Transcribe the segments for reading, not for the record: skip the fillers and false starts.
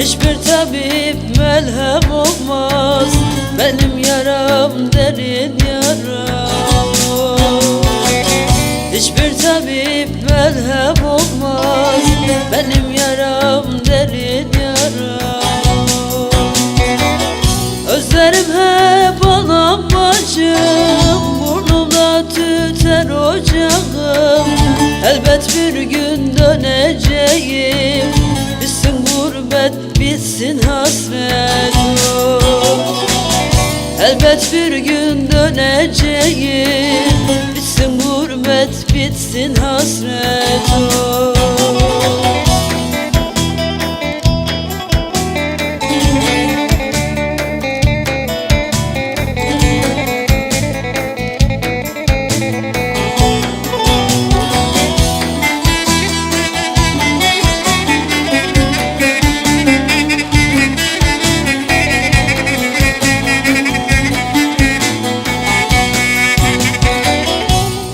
Hiçbir tabip melhem olmaz, benim yaram derin yaram. Hiçbir tabip melhem olmaz, benim yaram derin yaram. Özlerim hep anam bacım, burnumda tüter ocağım. Elbet bir gün döneceğim, bitsin gurbet, bitsin hasret. Elbet bir gün döneceğim, bitsin gurbet, bitsin hasret.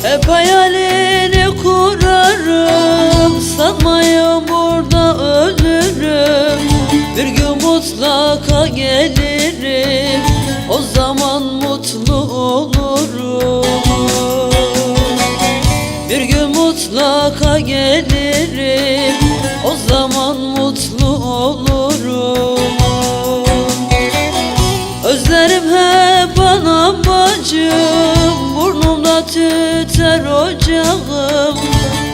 Hep hayalini kurarım, sanmayın burada ölürüm. Bir gün mutlaka gelirim, o zaman mutlu olurum. Bir gün mutlaka gelirim, o zaman mutlu olurum. Özlerim hep anam bacım, burnumda tüter ocağım.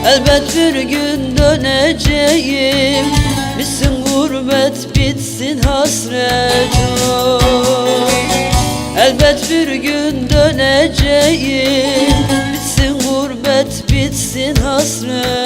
Elbet bir gün döneceğim, bitsin gurbet, bitsin hasret. Elbet bir gün döneceğim, bitsin gurbet, bitsin hasret.